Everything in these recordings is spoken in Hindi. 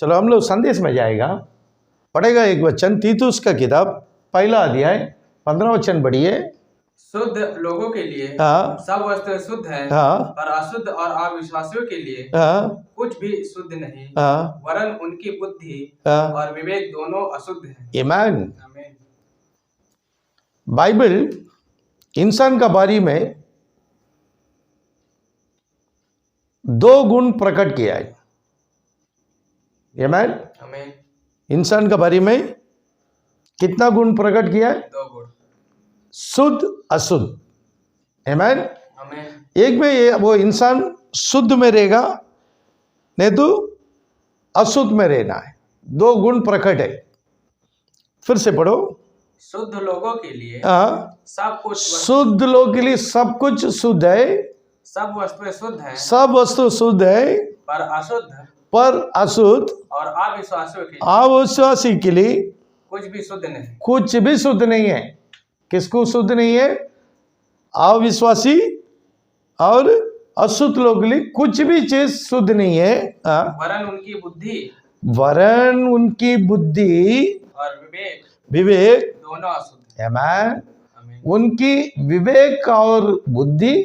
चलो हम लोग संदेश में जाएगा, पढ़ेगा एक वचन, तीतुस का किताब पहला अध्याय 15 वचन पढ़िए। शुद्ध लोगों के लिए हाँ सब वस्तुएं शुद्ध है, हाँ पर अशुद्ध और अविश्वासियों के लिए हाँ कुछ भी शुद्ध नहीं, हाँ वरन उनकी बुद्धि हाँ। और विवेक दोनों अशुद्ध हैं। आमीन। आमीन। बाइबल इंसान का बारे में दो गुण प्रकट किया है। आमीन। आमीन। इंसान का बारे में कितना गुण प्रकट किया है? दो गुण, शुद्ध अशुद्ध। आमीन। आमीन। एक में ये वो इंसान शुद्ध में रहेगा, नहीं तो अशुद्ध में रहना है। दो गुण प्रकट है। फिर से पढ़ो। शुद्ध लोगों के लिए हाँ, सब कुछ शुद्ध लोग के लिए सब कुछ शुद्ध है, सब वस्तुएं शुद्ध हैं, सब वस्तु शुद्ध है, पर अशुद्ध और अविश्वासियों के लिए अविश्वासी के लिए कुछ भी शुद्ध नहीं। कुछ भी शुद्ध नहीं है। किसको शुद्ध नहीं है? अविश्वासी और अशुद्ध लोग के लिए कुछ भी चीज शुद्ध नहीं है। वरन उनकी बुद्धि और विवेक दोनों अशुद्ध हैं। आमीन। आमीन। उनकी विवेक और बुद्धि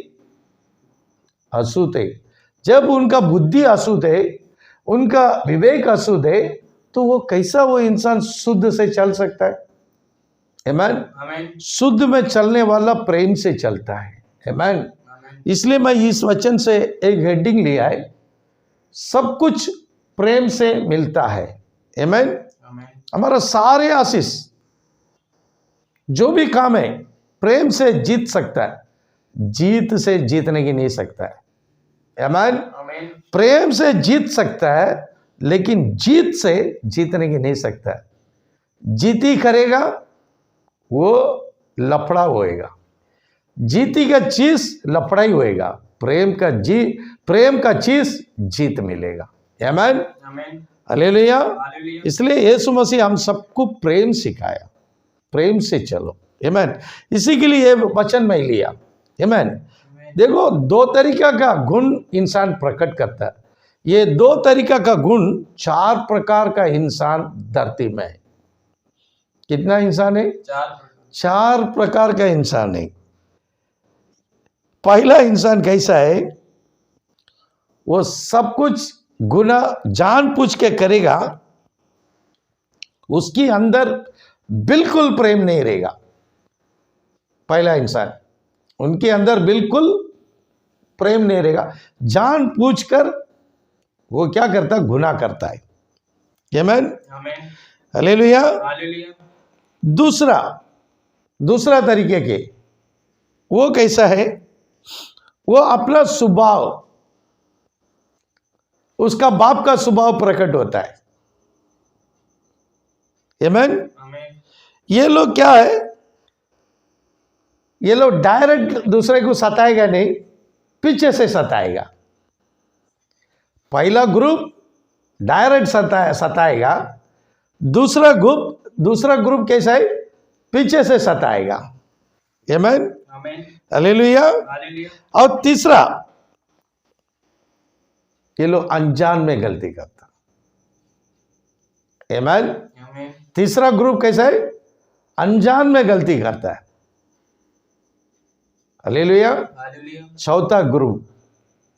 अशुद्ध है। जब उनका बुद्धि अशुद्ध है, उनका विवेक अशुद्ध है, तो वो कैसा वो इंसान शुद्ध से चल सकता है? आमीन। आमीन। शुद्ध में चलने वाला प्रेम से चलता है। आमीन। इसलिए मैं इस वचन से एक हेडिंग लिया है, सब कुछ प्रेम से मिलता है। आमीन। हमारा सारे आशीष जो भी काम है प्रेम से जीत सकता है, जीत से जीतने की नहीं सकता है। आमीन। प्रेम से जीत सकता है, लेकिन जीत से जीतने की नहीं सकता है। जीती करेगा वो लफड़ा होएगा, जीती का चीज लफड़ा ही होएगा। प्रेम का चीज जीत मिलेगा। आमीन। हालेलुया। इसलिए यीशु मसीह हम सबको प्रेम सिखाया, प्रेम से चलो। आमीन। इसी के लिए ये वचन में लिया। आमीन। देखो, दो तरीका का गुण इंसान प्रकट करता है। ये दो तरीका का गुण, चार प्रकार का इंसान धरती में है। कितना इंसान है? चार प्रकार का इंसान है। पहला इंसान कैसा है? वो सब कुछ गुना जानबूझ के करेगा, उसके अंदर बिल्कुल प्रेम नहीं रहेगा। पहला इंसान, उनके अंदर बिल्कुल प्रेम नहीं रहेगा, जानबूझकर वो क्या करता? गुनाह करता है। आमीन। हालेलुया। दूसरा तरीके के वो कैसा है? वो अपना स्वभाव, उसका बाप का स्वभाव प्रकट होता है। आमीन। ये लोग क्या है? ये लोग डायरेक्ट दूसरे को सताएगा नहीं, पीछे से सताएगा। पहला ग्रुप डायरेक्ट सताएगा, दूसरा ग्रुप कैसा है? पीछे से सताएगा। आमीन। हालेलुया। और तीसरा, ये लोग अनजान में गलती करता। आमीन। तीसरा ग्रुप कैसा है? अनजान में गलती करता है। हालेलुया। चौथा ग्रुप,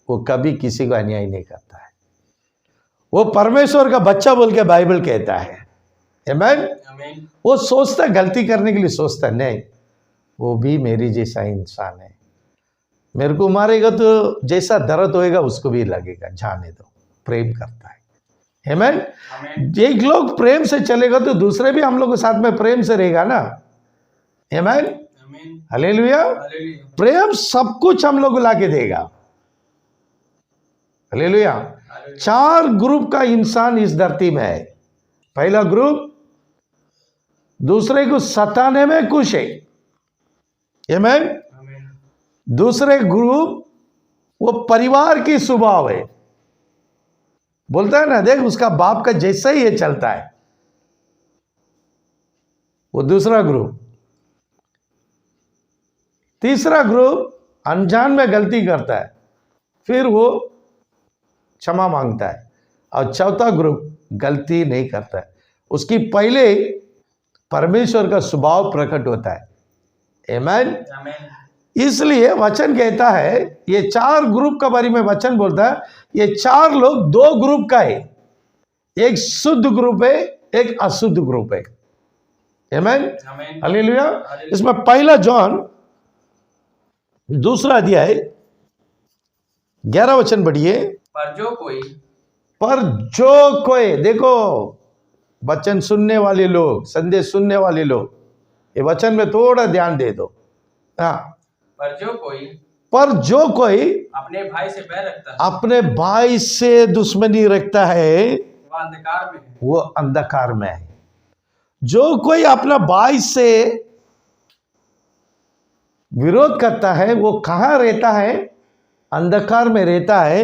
वो कभी किसी को अन्याय नहीं करता है। वो परमेश्वर का बच्चा बोल के बाइबल कहता है। आमीन। वो सोचता, गलती करने के लिए सोचता नहीं, वो भी मेरी जैसा इंसान है, मेरे को मारेगा तो जैसा दर्द होएगा उसको भी लगेगा, जाने दो। प्रेम करता है। आमीन। एक लोग प्रेम से चलेगा तो दूसरे भी हम लोग के साथ में प्रेम से रहेगा ना। आमीन। हालेलुया। प्रेम सब कुछ हम लोग को लाके देगा। हालेलुया। चार ग्रुप का इंसान इस धरती में है। पहला ग्रुप दूसरे को सताने में खुश है। आमीन। दूसरे ग्रुप वो परिवार की स्वभाव है, बोलता है ना, देख उसका बाप का जैसा ही ये चलता है। वो दूसरा ग्रुप। तीसरा ग्रुप अनजान में गलती करता है, फिर वो क्षमा मांगता है, और चौथा ग्रुप गलती नहीं करता है। उसकी पहले परमेश्वर का स्वभाव प्रकट होता है। आमीन। आमीन। इसलिए वचन कहता है, ये 4 ग्रुप का बारे में वचन बोलता है, ये 4 लोग 2 ग्रुप का है, एक शुद्ध ग्रुप है, एक अशुद्ध ग्रुप है। आमीन। आमीन। हालेलुया। इसमें पहला जॉन 2 अध्याय 11 वचन पढ़िए। पर जो कोई देखो, वचन सुनने वाले लोग, संदेश सुनने वाले लोग, ये वचन में थोड़ा ध्यान दे दो। हाँ, पर जो कोई अपने भाई से बैर रखता है, अपने भाई से दुश्मनी रखता है, वह अंधकार में है। वो अंधकार में है। जो कोई अपना भाई से विरोध करता है, वो कहाँ रहता है? अंधकार में रहता है।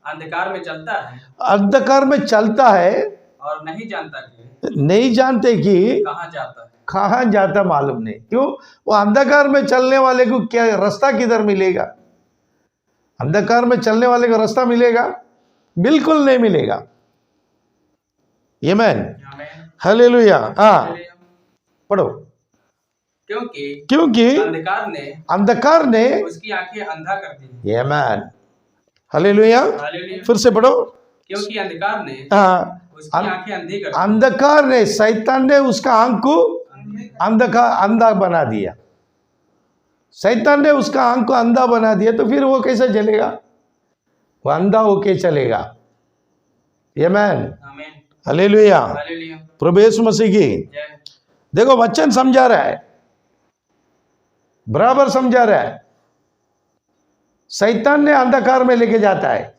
अंधकार में चलता है अंधकार में चलता है और नहीं जानते कि कहाँ जाता है। मालूम नहीं। क्यों? वो अंधकार में चलने वाले को क्या रास्ता किधर मिलेगा? अंधकार में चलने वाले को रास्ता मिलेगा? बिल्कुल नहीं मिलेगा। आमीन। हालेलुया। हाँ, पढ़ो। क्योंकि अंधकार ने उसकी आंखें अंधा कर दी। आमीन। हालेलुया। फिर से पढ़ो। क्योंकि अंधकार ने उसकी आंखें अंधी कर दी। अंधकार ने, शैतान ने उसका आंख को अंधा बना दिया। शैतान ने उसका आंख को अंधा बना दिया, तो फिर वो कैसे चलेगा? वो अंधा होके चलेगा। आमीन। हालेलुया। प्रभु यीशु मसीह की। देखो, वचन समझा रहा है, बराबर समझा रहा है। शैतान ने अंधकार में लेके जाता है,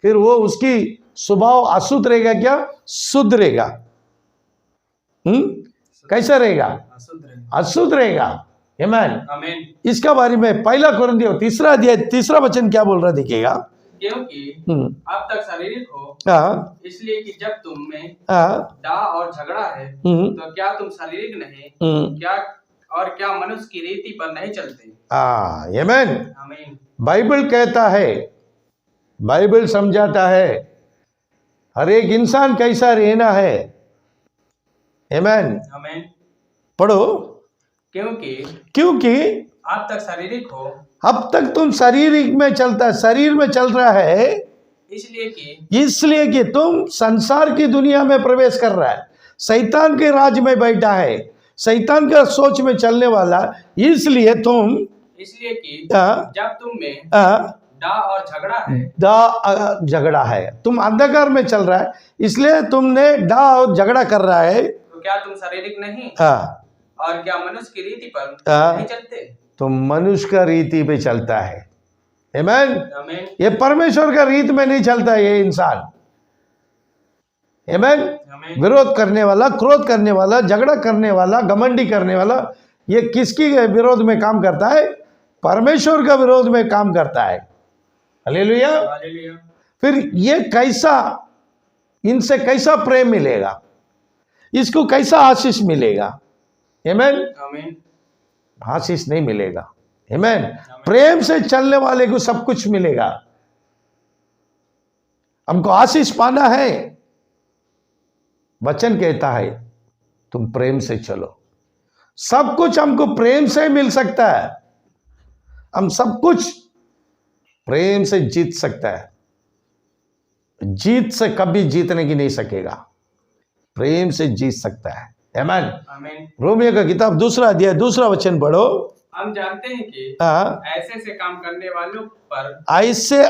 फिर वो उसकी स्वभाव अशुद्ध रहेगा क्या? शुद्ध रहेगा। कैसा रहेगा? अशुद्ध रहेगा। आमीन। इसका बारे में पहला कुरिन्थियों 3 अध्याय 3 वचन क्या बोल रहा देखिएगा। क्योंकि अब तक शारीरिक हो, इसलिए कि जब तुम में डाह और झगड़ा है, तो क्या तुम शारीरिक नहीं, क्या मनुष्य की रीति पर नहीं चलते? आमीन। बाइबल कहता है, बाइबल समझाता है हर एक इंसान कैसा रहना है। आमीन। पढ़ो। क्योंकि अब तक शारीरिक हो, अब तक तुम शारीरिक में चलता है, शरीर में चल रहा है, इसलिए कि तुम संसार की दुनिया में प्रवेश कर रहा है, शैतान के राज में बैठा है, शैतान का सोच में चलने वाला। इसलिए कि जब तुम में डाह और झगड़ा है, तुम अंधकार में चल रहा है, इसलिए तुमने डाह और झगड़ा कर रहा है, तो क्या तुम शारीरिक नहीं और क्या मनुष्य की रीति पर नहीं चलते? तुम मनुष्य का रीति पे चलता है। आमीन। ये परमेश्वर का रीत में नहीं चलता है ये इंसान। आमीन। विरोध करने वाला, क्रोध करने वाला, झगड़ा करने वाला, घमंडी करने वाला, ये किसकी विरोध में काम करता है? परमेश्वर का विरोध में काम करता है। हालेलुया। फिर ये कैसा, इनसे कैसा प्रेम मिलेगा? इसको कैसा आशीष मिलेगा? आमीन। आशीष नहीं मिलेगा। आमीन। प्रेम से चलने वाले को सब कुछ मिलेगा। हमको आशीष पाना है, वचन कहता है तुम प्रेम से चलो। सब कुछ हमको प्रेम से मिल सकता है। हम सब कुछ प्रेम से जीत सकता है। जीत से कभी जीतने की नहीं सकेगा, प्रेम से जीत सकता है। आमीन। रोमियो का किताब 2 अध्याय 2 वचन पढ़ो। हम जानते हैं कि ऐसे काम करने वालों पर,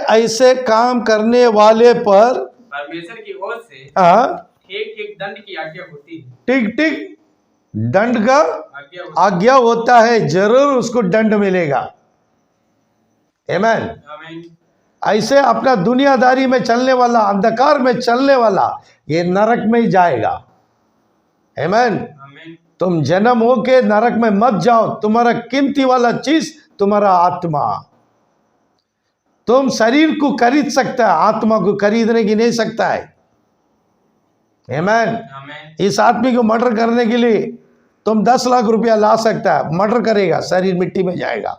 ऐसे काम करने वाले पर परमेश्वर की ओर से ठीक दंड की आज्ञा होती है। ठीक दंड का आज्ञा होता है, जरूर उसको दंड मिलेगा। आमीन। ऐसे अपना दुनियादारी में चलने वाला, अंधकार में चलने वाला, ये नरक में ही जाएगा। आमीन। तुम जन्म हो के नरक में मत जाओ। तुम्हारा कीमती वाला चीज तुम्हारा आत्मा। तुम शरीर को खरीद सकता है, आत्मा को खरीदने की नहीं सकता है। आमीन। इस आदमी को मर्डर करने के लिए तुम 10 लाख रुपया ला सकता है, मर्डर करेगा, शरीर मिट्टी में जाएगा।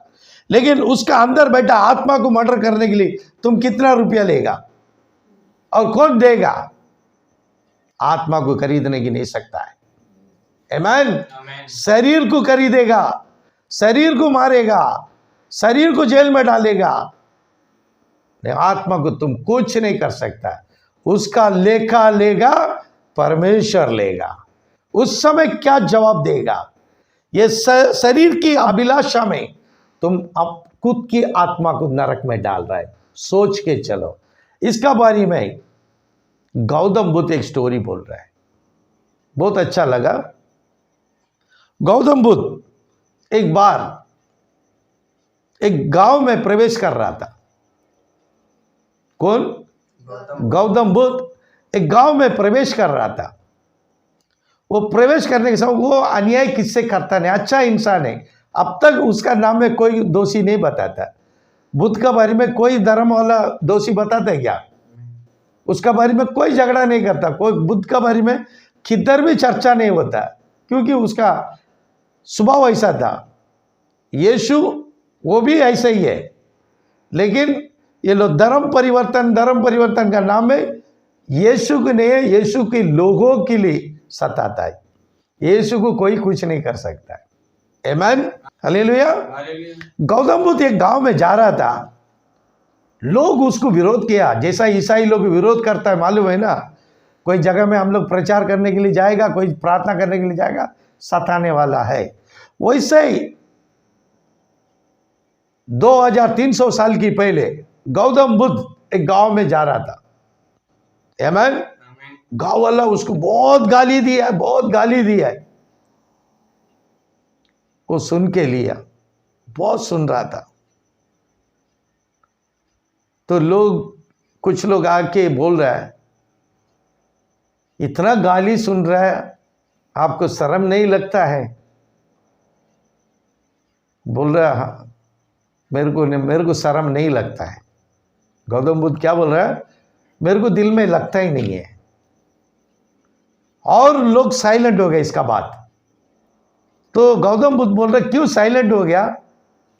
लेकिन उसका अंदर बैठा आत्मा को मर्डर करने के लिए तुम कितना रुपया लेगा? और कौन देगा? आत्मा को खरीद नहीं सकता है। आमीन। शरीर को खरीदेगा, शरीर को मारेगा, शरीर को जेल में डालेगा, आत्मा को तुम कुछ नहीं कर सकता। उसका लेखा लेगा परमेश्वर लेगा। उस समय क्या जवाब देगा? ये शरीर की अभिलाषा में तुम अब खुद की आत्मा को नरक में डाल रहा है। सोच के चलो। इसका बारे में गौतम बुद्ध एक स्टोरी बोल रहा है, बहुत अच्छा लगा। गौतम बुद्ध एक बार एक गांव में प्रवेश कर रहा था। कौन? गौतम बुद्ध एक गांव में प्रवेश कर रहा था। वो प्रवेश करने के समय वो अन्याय किससे करता नहीं, अच्छा इंसान है। अब तक उसका नाम में कोई दोषी नहीं बताता। बुद्ध का बारे में कोई धर्म वाला दोषी बताता है क्या? उसका बारे में कोई झगड़ा नहीं करता, कोई बुद्ध का बारे में किधर भी चर्चा नहीं होता, क्योंकि उसका स्वभाव ऐसा था। यीशु वो भी ऐसा ही है, लेकिन ये लोग धर्म परिवर्तन का नाम में यीशु को नहीं है, यीशु के लोगों के लिए सताता है। यीशु को कोई कुछ नहीं कर सकता है। आमीन, हालेलुया। गौतम बुद्ध एक गांव में जा रहा था, लोग उसको विरोध किया, जैसा ईसाई लोग विरोध करता है, मालूम है ना। कोई जगह में हम लोग प्रचार करने के लिए जाएगा, कोई प्रार्थना करने के लिए जाएगा, सताने वाला है। वैसे ही 2300 साल की पहले गौतम बुद्ध एक गांव में जा रहा था। आमीन। गांव वाला उसको बहुत गाली दिया है, बहुत गाली दिया है। वो सुन के लिया, बहुत सुन रहा था। तो कुछ लोग आके बोल रहा है, इतना गाली सुन रहा है, आपको शर्म नहीं लगता है? बोल रहा है, मेरे को शर्म नहीं लगता है। गौतम बुद्ध क्या बोल रहा है? मेरे को दिल में लगता ही नहीं है। और लोग साइलेंट हो गए इसका बात। तो गौतम बुद्ध बोल रहे, क्यों साइलेंट हो गया?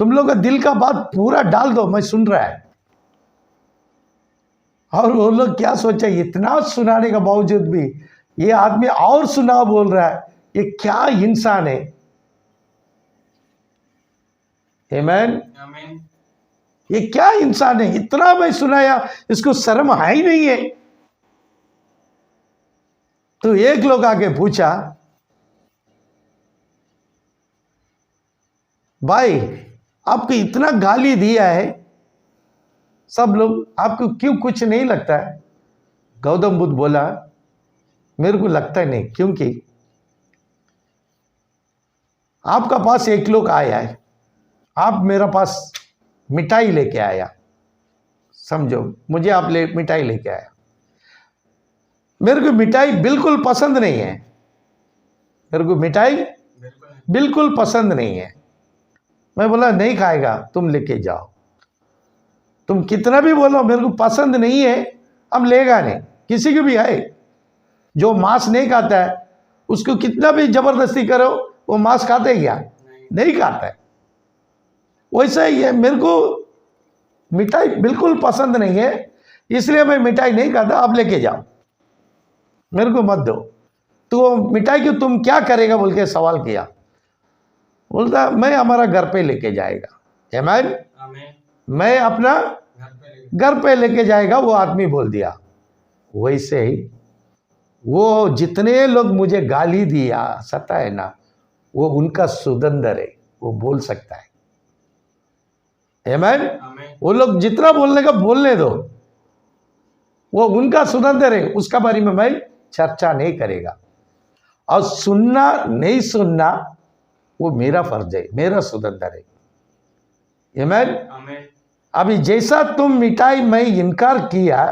तुम लोग का दिल का बात पूरा डाल दो, मैं सुन रहा है। और वो लोग क्या सोचा, इतना सुनाने के बावजूद भी ये आदमी और सुना बोल रहा है, ये क्या इंसान है? आमीन। ये क्या इंसान है? इतना मैं सुनाया, इसको शर्म है ही नहीं है। तो एक लोग आके पूछा, भाई आपको इतना गाली दिया है सब लोग, आपको क्यों कुछ नहीं लगता है? गौतम बुद्ध बोला, मेरे को लगता नहीं, क्योंकि आपका पास एक लोग आया है, आप मेरा पास मिठाई लेके आया, समझो, मुझे आप मिठाई लेके आया। मेरे को मिठाई बिल्कुल पसंद नहीं है, मेरे को मिठाई बिल्कुल पसंद नहीं है। मैं बोला नहीं खाएगा, तुम लेके जाओ। तुम कितना भी बोलो मेरे को पसंद नहीं है, हम लेगा नहीं। किसी को भी है जो मांस नहीं खाता है, उसको कितना भी जबरदस्ती करो, वो मांस खाते क्या? नहीं खाता है। वैसा ही है, मेरे को मिठाई बिल्कुल पसंद नहीं है, इसलिए मैं मिठाई नहीं खाता, आप लेके जाओ, मेरे को मत दो। तो मिठाई को तुम क्या करेगा बोल के सवाल किया। बोलता मैं हमारा घर पे लेके जाएगा। आमीन। मैं अपना घर पे लेके जाएगा, वो आदमी बोल दिया। वैसे ही वो जितने लोग मुझे गाली दिया, सताए ना, वो उनका सुदंदर है, वो बोल सकता है। आमीन। वो लोग जितना बोलने का बोलने दो, वो उनका सुदंदर है, उसका बारे में मैं चर्चा नहीं करेगा। और सुनना नहीं सुनना वो मेरा फर्ज है, मेरा सुदंदर है। आमीन। अभी जैसा तुम मिठाई में इनकार किया,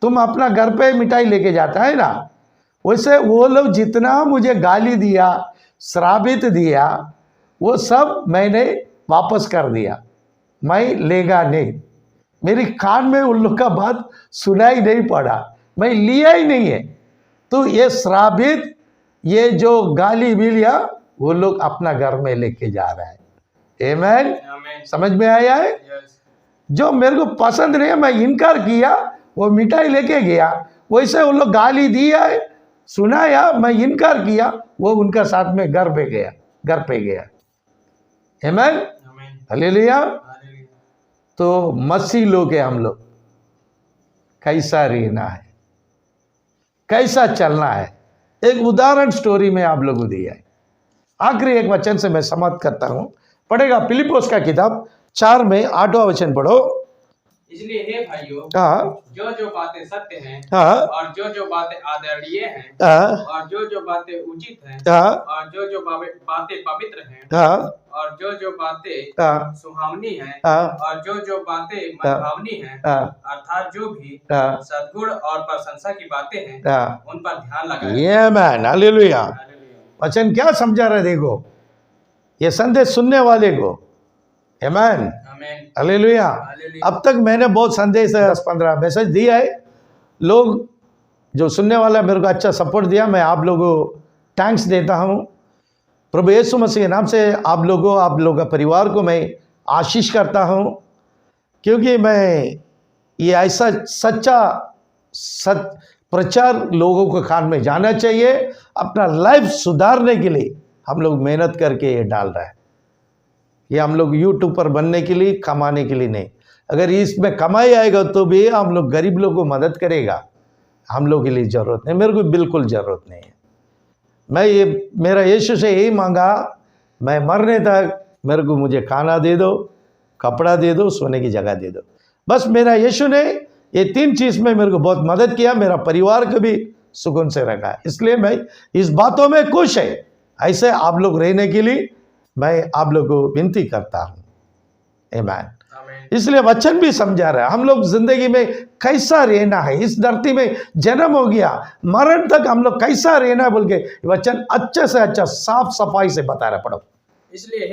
तुम अपना घर पे मिठाई लेके जाता है ना, वैसे वो लोग जितना मुझे गाली दिया, श्रापित दिया, वो सब मैंने वापस कर दिया। मैं लेगा नहीं, मेरी कान में उन लोग का बात सुनाई नहीं पड़ा, मैं लिया ही नहीं है। तो ये श्रापित, ये जो गाली भी लिया, वो लोग अपना घर में लेके जा रहा है। आमीन। समझ में आया है? जो मेरे को पसंद नहीं है, मैं इनकार किया, वो मिठाई लेके गया, वैसे उन लोग गाली दिया, सुनाया, मैं इनकार किया, वो उनका साथ में घर पे गया। आमीन, हालेलुया। तो मसीह लोग हैं हम लोग, कैसा रहना है, कैसा चलना है, एक उदाहरण स्टोरी में आप लोगों को दिया है। आखिरी एक वचन से मैं समाप्त करता हूं, पढ़ेगा फिलिप्पोस का किताब 4 में 8वां वचन पढ़ो। इसलिए हे भाइयों, जो जो बातें सत्य हैं, और जो जो बातें आदरणीय हैं, और जो जो बातें उचित हैं, और जो जो बातें पवित्र हैं, और जो जो बातें सुहावनी हैं, और जो जो बातें मनभावनी हैं, अर्थात जो भी सद्गुण और प्रशंसा की बातें हैं, उन पर ध्यान लगाएं। आमीन, हालेलुया। वचन क्या समझा रहे, देखो ये संदेश सुनने वाले को। आमीन, हालेलुया। अब तक मैंने बहुत संदेश 10-15 मैसेज दिया है, लोग जो सुनने वाला मेरे को अच्छा सपोर्ट दिया, मैं आप लोगों को थैंक्स देता हूं। प्रभु यीशु मसीह के नाम से आप लोगों का परिवार को मैं आशीष करता हूं, क्योंकि मैं ये ऐसा सच्चा प्रचार लोगों को कान में जाना चाहिए। अपना लाइफ सुधारने के लिए हम लोग मेहनत करके ये डाल रहा है। ये हम लोग यूट्यूब पर बनने के लिए, कमाने के लिए नहीं। अगर इसमें कमाई आएगा तो भी हम लोग गरीब लोगों को मदद करेगा, हम लोग के लिए ज़रूरत नहीं, मेरे को बिल्कुल ज़रूरत नहीं है। मैं मेरा यीशु से यही मांगा, मैं मरने तक मेरे को मुझे खाना दे दो, कपड़ा दे दो, सोने की जगह दे दो, बस। मेरा यीशु ने ये 3 चीज़ में मेरे को बहुत मदद किया, मेरा परिवार को भी सुकून से रखा, इसलिए मैं इस बातों में खुश है। ऐसे आप लोग रहने के लिए मैं आप लोग को विनती करता हूँ। आमीन। इसलिए वचन भी समझा रहा है हम लोग जिंदगी में कैसा रहना है, इस धरती में जन्म हो गया, मरण तक हम लोग कैसा रहना है बोल के वचन अच्छे से अच्छा साफ सफाई से बता रहा। पढ़ो। इसलिए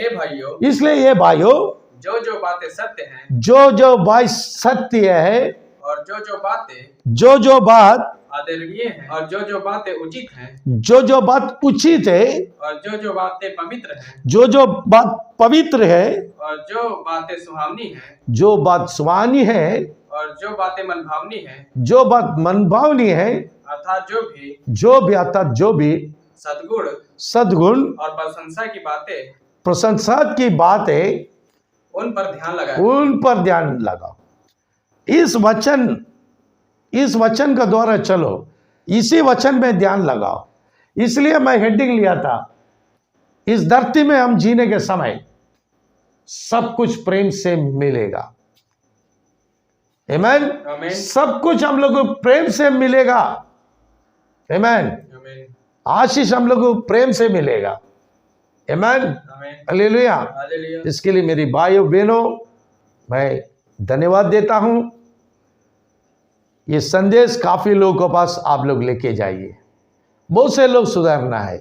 हे भाइयों, जो जो बातें सत्य हैं, जो बात सत्य है, और जो बात आदरणीय हैं, और जो बातें उचित हैं, जो बात उचित है, और जो बातें पवित्र हैं, जो बात पवित्र है, और जो बातें सुहावनी हैं, जो बात सुहावनी है, और जो बातें मनभावनी हैं, जो बात मनभावनी है, अर्थात जो भी सद्गुण और प्रशंसा की बातें उन पर ध्यान लगाओ। इस वचन का द्वारा चलो, इसी वचन में ध्यान लगाओ। इसलिए मैं हेडिंग लिया था, इस धरती में हम जीने के समय सब कुछ प्रेम से मिलेगा। आमीन। सब कुछ हम लोग को प्रेम से मिलेगा। आमीन। आशीष हम लोग को प्रेम से मिलेगा। आमीन, हालेलुया। इसके लिए मेरी भाइयों बहनों मैं धन्यवाद देता हूं। ये संदेश काफी लोगों के पास आप लोग लेके जाइए। बहुत से लोग सुधारना है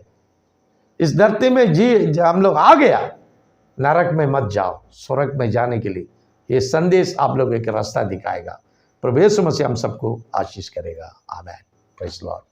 इस धरती में। हम लोग आ गया, नरक में मत जाओ, स्वर्ग में जाने के लिए ये संदेश आप लोग एक रास्ता दिखाएगा। प्रभु यीशु मसीह हम सबको आशीष करेगा। आमीन। Praise the Lord.